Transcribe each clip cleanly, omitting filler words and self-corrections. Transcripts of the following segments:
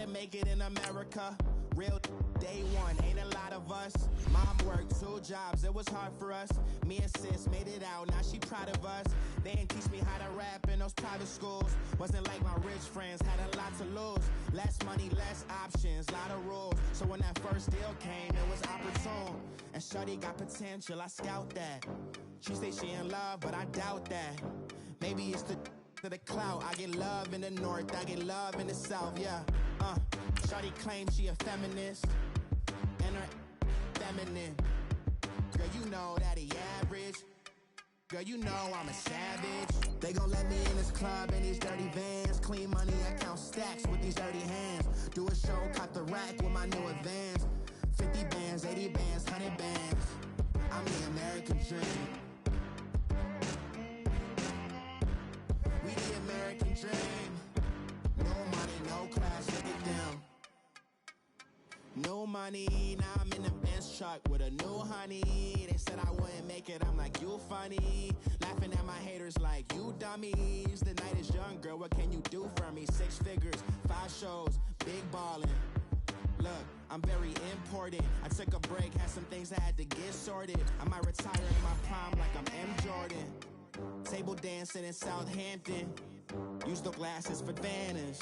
to make it in America. Real day one, ain't a lot of us. Mom worked 2 jobs, it was hard for us. Me and sis made it out, now she proud of us. They didn't teach me how to rap in those private schools. Wasn't like my rich friends, had a lot to lose. Less money, less options, lot of rules. So when that first deal came, it was opportune. And shorty got potential, I scout that. She say she in love, but I doubt that. Maybe it's the clout. I get love in the north, I get love in the south, yeah. Shorty claims she a feminist, and her feminine. Girl, you know that he average. Girl, you know I'm a savage. They gon' let me in this club in these dirty vans. Clean money, I count stacks with these dirty hands. Do a show, cop the rack with my new advance. 50 bands, 80 bands, 100 bands. I'm the American dream. We the American dream. No money, no class, look at them. No money, now I'm in the Benz truck with a new honey. They said I wouldn't make it, I'm like, you funny. Laughing at my haters like, you dummies. The night is young, girl, what can you do for me? 6 figures, 5 shows, big ballin'. Look, I'm very important. I took a break, had some things I had to get sorted. I might retire in my prime like I'm M. Jordan. Table dancing in Southampton. Use the glasses for Vanish.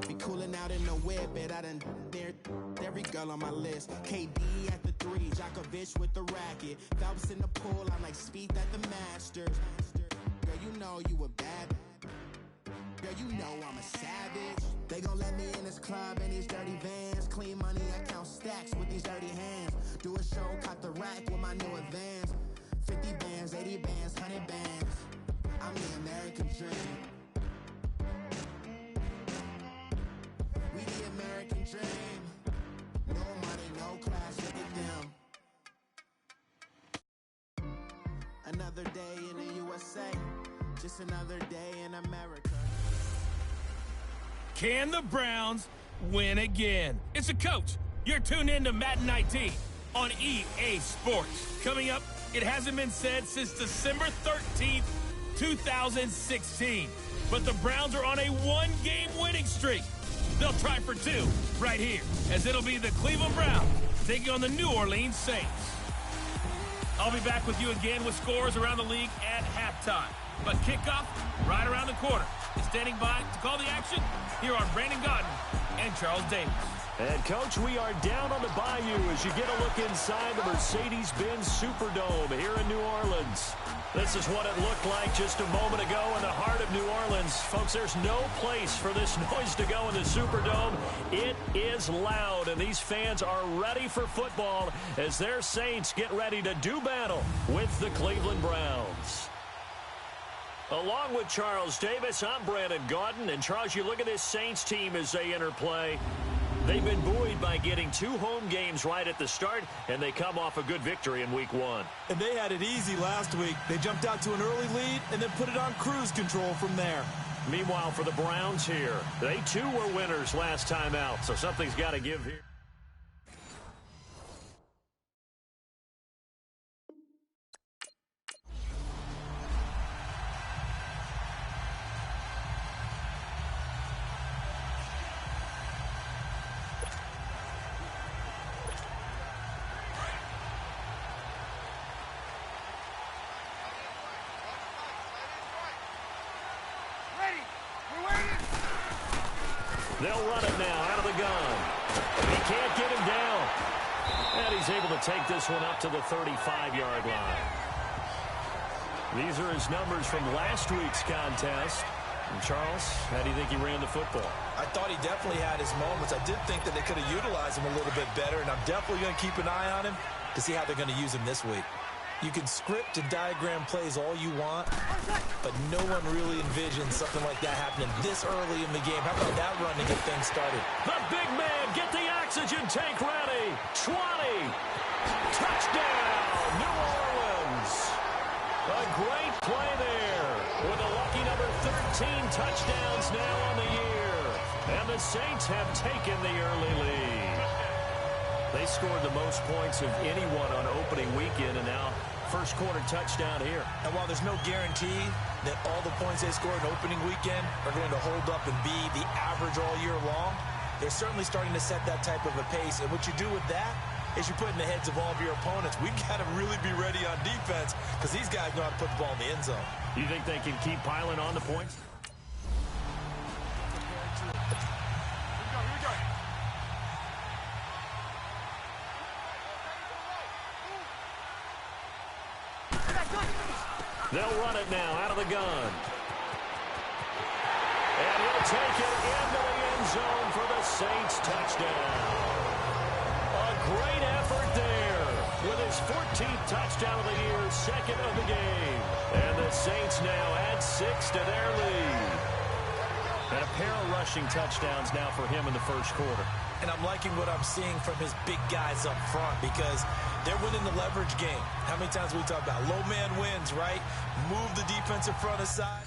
Be cooling out in the whip, but I done dared every girl on my list. KD at the 3, Djokovic with the racket. Phelps in the pool, I'm like Speed at the Masters. Girl, you know you a bad. Girl, you know I'm a savage. They gon' let me in this club in these dirty vans. Clean money, I count stacks with these dirty hands. Do a show, cop the rack with my new advance. 50 bands, 80 bands, 100 bands. I'm the American dream. We the American dream. No money, no class, look at them. Another day in the USA. Just another day in America. Can the Browns win again? It's a coach. You're tuned in to Madden 19 on EA Sports. Coming up, it hasn't been said since December 13th, 2016. But the Browns are on a 1-game winning streak. They'll try for 2 right here, as it'll be the Cleveland Browns taking on the New Orleans Saints. I'll be back with you again with scores around the league at halftime. But kickoff right around the corner. And standing by to call the action, here are Brandon Gaudin and Charles Davis. And, Coach, we are down on the bayou as you get a look inside the Mercedes-Benz Superdome here in New Orleans. This is what it looked like just a moment ago in the heart of New Orleans. Folks, there's no place for this noise to go in the Superdome. It is loud, and these fans are ready for football as their Saints get ready to do battle with the Cleveland Browns. Along with Charles Davis, I'm Brandon Gaudin. And, Charles, you look at this Saints team as they enter play. They've been buoyed by getting 2 home games right at the start, and they come off a good victory in Week 1. And they had it easy last week. They jumped out to an early lead and then put it on cruise control from there. Meanwhile, for the Browns here, they too were winners last time out, so something's got to give here. They'll run it now out of the gun. He can't get him down. And he's able to take this one up to the 35-yard line. These are his numbers from last week's contest. And Charles, how do you think he ran the football? I thought he definitely had his moments. I did think that they could have utilized him a little bit better, and I'm definitely going to keep an eye on him to see how they're going to use him this week. You can script and diagram plays all you want, but no one really envisions something like that happening this early in the game. How about that run to get things started? The big man, get the oxygen tank ready. 20. Touchdown, New Orleans. A great play there with a lucky number 13 touchdowns now on the year. And the Saints have taken the early lead. They scored the most points of anyone on opening weekend, and now first quarter touchdown here. And while there's no guarantee that all the points they scored in opening weekend are going to hold up and be the average all year long, They're certainly starting to set that type of a pace, and what you do with that is you put in the heads of all of your opponents, we've got to really be ready on defense because these guys know how to put the ball in the end zone. You think they can keep piling on the points? They'll run it now out of the gun. And he'll take it into the end zone for the Saints touchdown. A great effort there with his 14th touchdown of the year, second of the game. And the Saints now add 6 to their lead. And a pair of rushing touchdowns now for him in the first quarter. And I'm liking what I'm seeing from his big guys up front because they're winning the leverage game. How many times we talk about low man wins, right? Move the defensive front aside.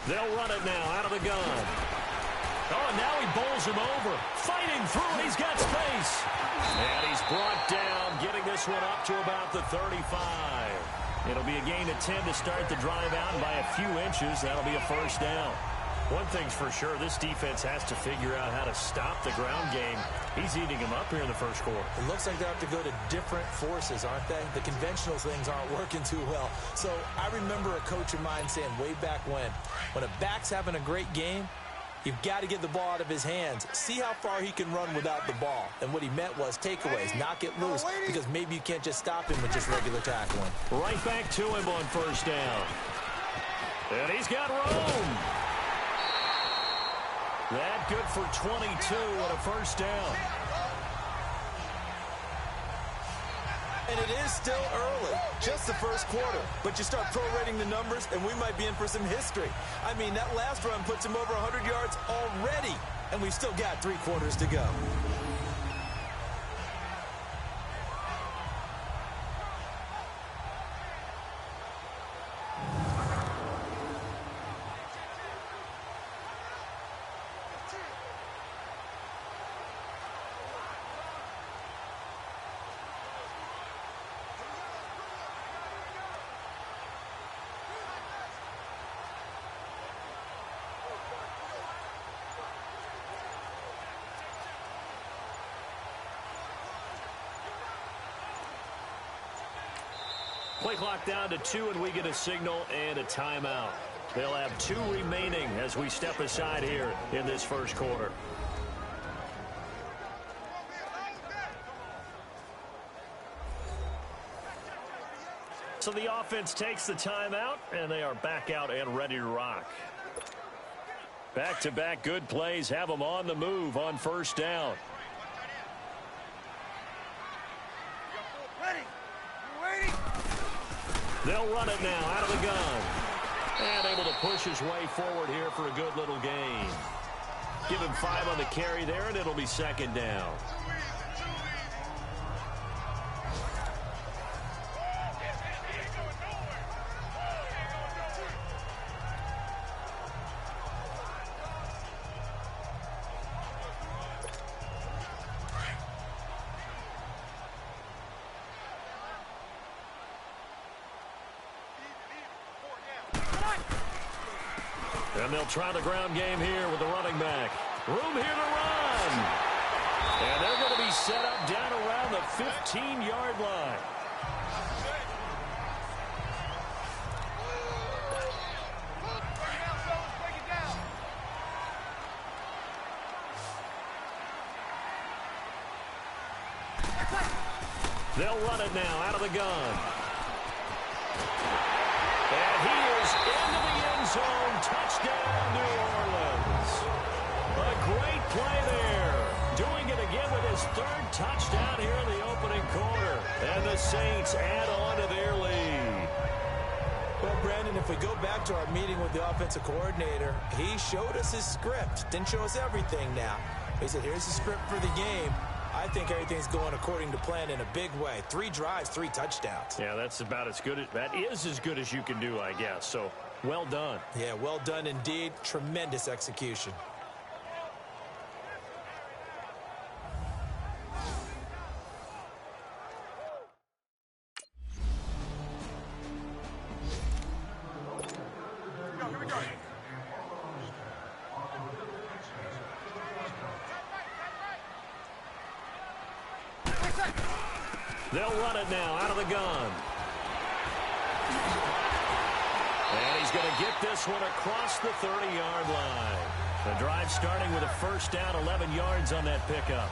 They'll run it now out of the gun. Oh, and now he bowls him over. Fighting through, and he's got space. And he's brought down, getting this one up to about the 35. It'll be a gain of 10 to start the drive out, and by a few inches, that'll be a first down. One thing's for sure, this defense has to figure out how to stop the ground game. He's eating him up here in the first quarter. It looks like they have to go to different forces, aren't they? The conventional things aren't working too well. So I remember a coach of mine saying way back when a back's having a great game, you've got to get the ball out of his hands. See how far he can run without the ball. And what he meant was takeaways, knock it loose, because maybe you can't just stop him with just regular tackling. Right back to him on first down. And he's got room. That good for 22 and a first down. And it is still early, just the first quarter. But you start prorating the numbers, and we might be in for some history. I mean, that last run puts him over 100 yards already, and we've still got 3 quarters to go. Play clock down to 2, and we get a signal and a timeout. They'll have 2 remaining as we step aside here in this first quarter. So the offense takes the timeout, and they are back out and ready to rock. Back-to-back good plays have them on the move on first down. They'll run it now out of the gun. And able to push his way forward here for a good little gain. Give him 5 on the carry there, and it'll be second down. And they'll try the ground game here with the running back. Room here to run. And they're going to be set up down around the 15-yard line. They'll run it now out of the gun. And he is into the end zone. Touchdown, New Orleans. A great play there. Doing it again with his 3rd touchdown here in the opening quarter. And the Saints add on to their lead. Well, Brandon, if we go back to our meeting with the offensive coordinator, he showed us his script. Didn't show us everything now. He said, here's the script for the game. I think everything's going according to plan in a big way. 3 drives, 3 touchdowns. Yeah, that's about as good. That is as good as you can do, I guess. So, well done. Yeah, well done indeed. Tremendous execution. They'll run it now out of the gun. And he's going to get this one across the 30-yard line. The drive starting with a first down, 11 yards on that pickup.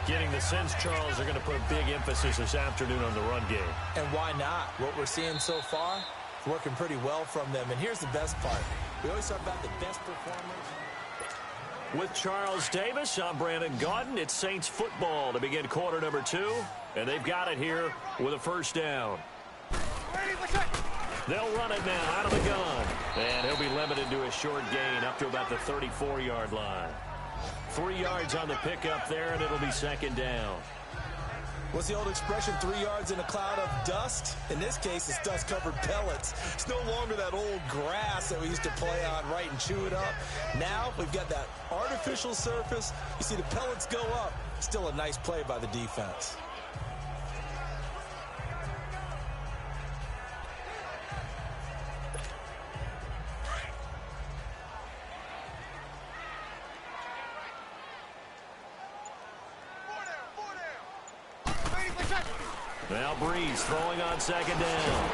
Getting the sense Charles are going to put a big emphasis this afternoon on the run game. And why not? What we're seeing so far is working pretty well from them. And here's the best part. We always talk about the best performers. With Charles Davis, I'm Brandon Gaudin. It's Saints football to begin quarter number 2. And they've got it here with a first down. They'll run it now out of the gun. And he'll be limited to a short gain up to about the 34-yard line. 3 yards on the pickup there, and it'll be second down. What's the old expression, 3 yards in a cloud of dust? In this case, it's dust-covered pellets. It's no longer that old grass that we used to play on, right, and chew it up. Now we've got that artificial surface. You see the pellets go up. Still a nice play by the defense. Now Breeze throwing on second down.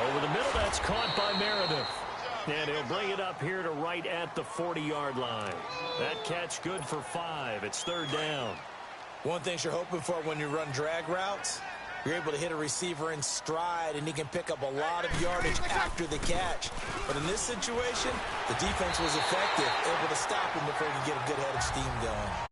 Over the middle, that's caught by Meredith. And he'll bring it up here to right at the 40-yard line. That catch good for 5. It's third down. One thing you're hoping for when you run drag routes, you're able to hit a receiver in stride, and he can pick up a lot of yardage after the catch. But in this situation, the defense was effective, able to stop him before he could get a good head of steam going.